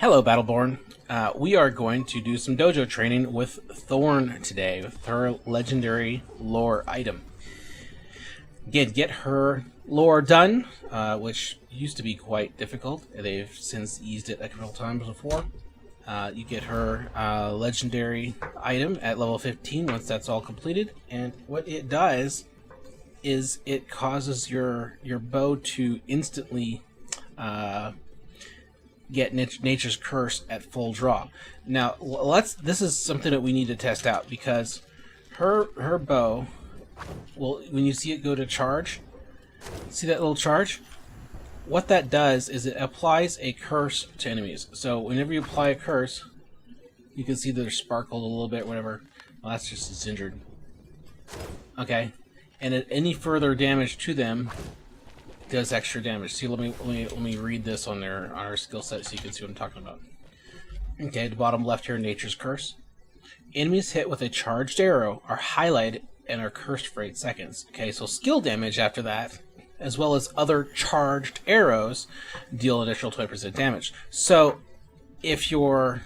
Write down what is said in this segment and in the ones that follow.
Hello, Battleborn. We are going to do some dojo training with Thorn today, with her legendary lore item. Again, get her lore done, which used to be quite difficult. They've since eased it a couple times before. You get her legendary item at level 15 once that's all completed, and what it does is it causes your bow to instantly get Nature's Curse at full draw. Now, this is something that we need to test out, because her bow, well, when you see it go to charge, see that little charge? What that does is it applies a curse to enemies. So whenever you apply a curse, you can see that they're sparkled a little bit, whatever. Well, that's just it's injured. Okay, and at any further damage to them does extra damage. See, let me read this on our skill set so you can see what I'm talking about. Okay, the bottom left here, Nature's Curse. Enemies hit with a charged arrow are highlighted and are cursed for 8 seconds. Okay, so skill damage after that, as well as other charged arrows, deal additional 20% damage. So if your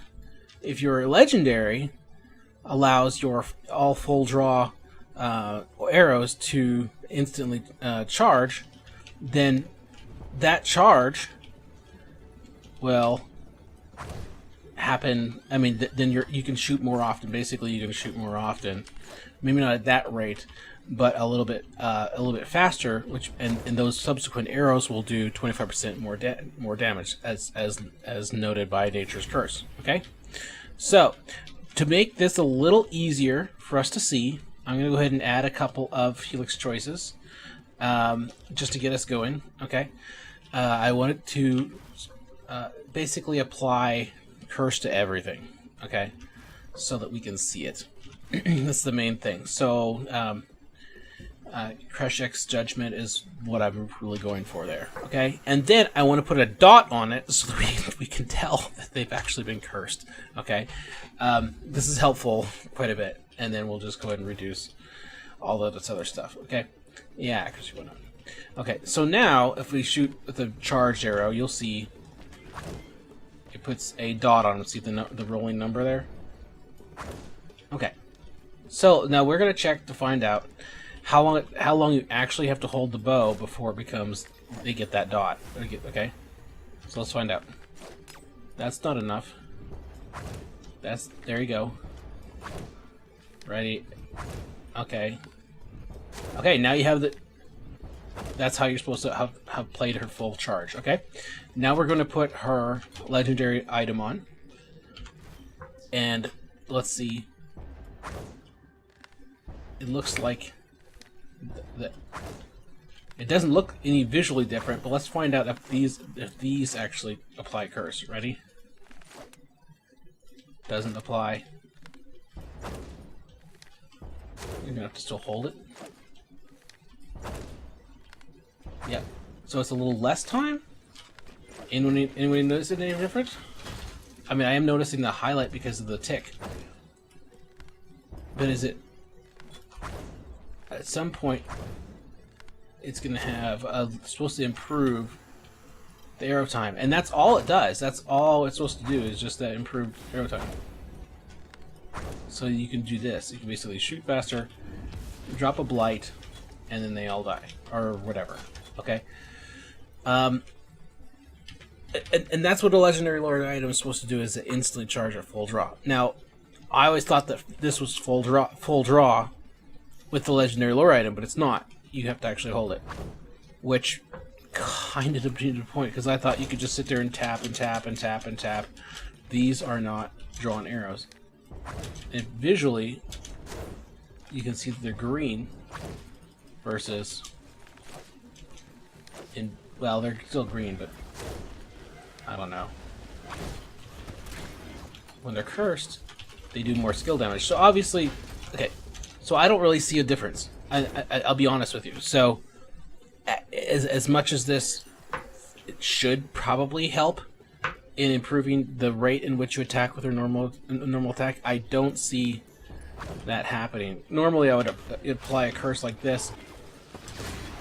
legendary allows your all full draw arrows to instantly charge, then that charge will happen. I mean, then you can shoot more often. Basically, you can shoot more often. Maybe not at that rate, but a little bit faster. Which and those subsequent arrows will do 25% more damage, as noted by Nature's Curse. Okay, so to make this a little easier for us to see, I'm going to go ahead and add a couple of helix choices. Just to get us going, okay? I wanted to basically apply curse to everything, okay? So that we can see it. That's the main thing. So, Crush X Judgment is what I'm really going for there, okay? And then I want to put a dot on it so that we can tell that they've actually been cursed, okay? This is helpful quite a bit. And then we'll just go ahead and reduce all of this other stuff, okay? Yeah, because you went on. Okay, so now if we shoot with a charged arrow, you'll see it puts a dot on it. See the rolling number there? Okay. So now we're gonna check to find out how long you actually have to hold the bow before it becomes they get that dot. Okay. So let's find out. That's not enough. There you go. Ready? Okay. Okay, now you have the... That's how you're supposed to have played her full charge, okay? Now we're going to put her legendary item on. And let's see. It looks like... It doesn't look any visually different, but let's find out if these actually apply curse. Ready? Doesn't apply. You're going to have to still hold it. Yep. So it's a little less time? Anybody notice any difference? I mean, I am noticing the highlight because of the tick. But is it... At some point, it's going to have... supposed to improve the arrow time. And that's all it does. That's all it's supposed to do, is just that improved arrow time. So you can do this. You can basically shoot faster, drop a blight, and then they all die. Or whatever. Okay? And that's what a legendary lore item is supposed to do, is to instantly charge at full draw. Now, I always thought that this was full draw with the legendary lore item, but it's not. You have to actually hold it. Which kind of defeated the point, because I thought you could just sit there and tap and tap and tap and tap. These are not drawn arrows. And visually, you can see that they're green versus... well, they're still green, but I don't know. When they're cursed, they do more skill damage. So obviously, okay, so I don't really see a difference. I'll be honest with you. So as much as this, it should probably help in improving the rate in which you attack with your normal attack, I don't see that happening. Normally I would apply a curse like this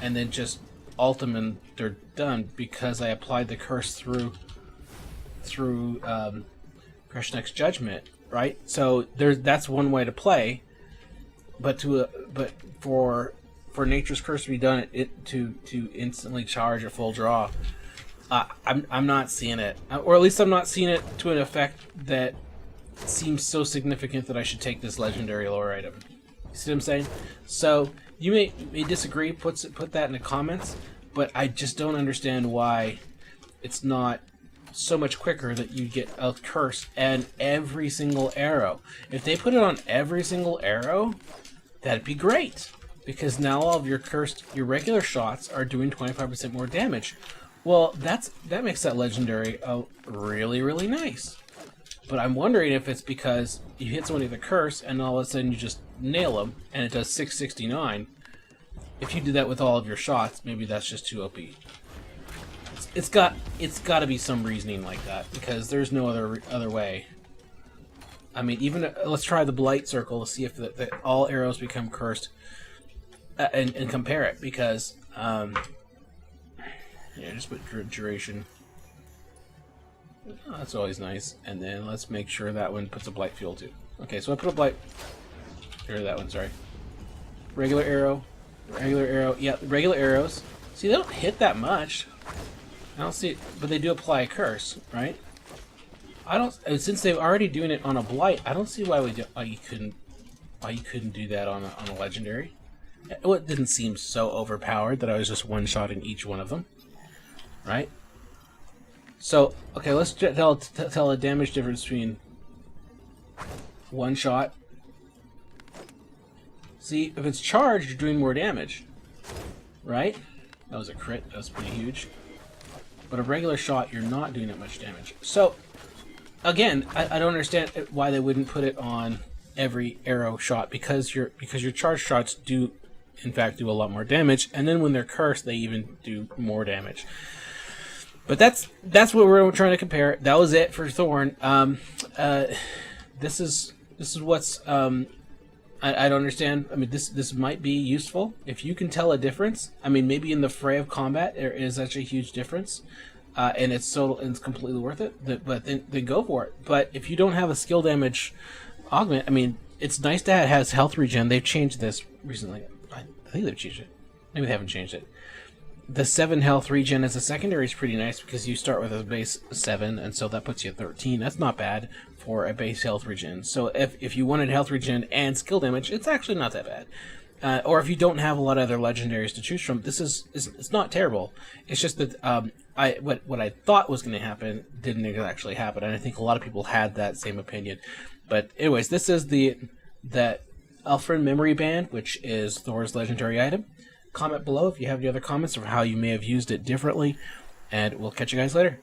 and then just ult them and they're done, because I applied the curse through through Kreshnik's Judgment, right? So that's one way to play, but for Nature's Curse to be done, to instantly charge a full draw, I'm not seeing it, or at least I'm not seeing it to an effect that seems so significant that I should take this legendary lore item. You see what I'm saying? So you may disagree. Put that in the comments, but I just don't understand why it's not so much quicker that you get a curse and every single arrow. If they put it on every single arrow, that'd be great, because now all of your regular shots are doing 25% more damage. Well, that makes that legendary really, really nice. But I'm wondering if it's because you hit somebody with a curse and all of a sudden you just nail them and it does 669. If you do that with all of your shots, maybe that's just too OP. It's got to be some reasoning like that, because there's no other way. I mean, even let's try the Blight Circle to see if all arrows become cursed, and compare it, because yeah, just put duration. Oh, that's always nice. And then let's make sure that one puts a Blight Fuel too. Okay, so I put a Blight. Or that one, sorry. Regular arrow. Regular arrow. Yeah, regular arrows. See, they don't hit that much. I don't see it, but they do apply a curse, right? I don't. Since they're already doing it on a Blight, I don't see why you couldn't do that on a legendary. Well, it didn't seem so overpowered that I was just one-shotting each one of them, right? So, okay, let's tell a damage difference between one shot. See, if it's charged, you're doing more damage, right? That was a crit. That was pretty huge. But a regular shot, you're not doing that much damage. So, again, I don't understand why they wouldn't put it on every arrow shot, because your charged shots do, in fact, do a lot more damage, and then when they're cursed, they even do more damage. But that's what we're trying to compare. That was it for Thorn. This is what's I don't understand. I mean, this might be useful if you can tell a difference. I mean, maybe in the fray of combat there is such a huge difference, and it's completely worth it. But then go for it. But if you don't have a skill damage augment, I mean, it's nice to have. It has health regen. They've changed this recently. I think they've changed it. Maybe they haven't changed it. The 7 health regen as a secondary is pretty nice, because you start with a base 7, and so that puts you at 13. That's not bad for a base health regen. So if you wanted health regen and skill damage, it's actually not that bad. Or if you don't have a lot of other legendaries to choose from, it's not terrible. It's just that what I thought was going to happen didn't actually happen, and I think a lot of people had that same opinion. But anyways, this is the Aelfrin Memory Band, which is Thor's legendary item. Comment below if you have any other comments of how you may have used it differently, and we'll catch you guys later.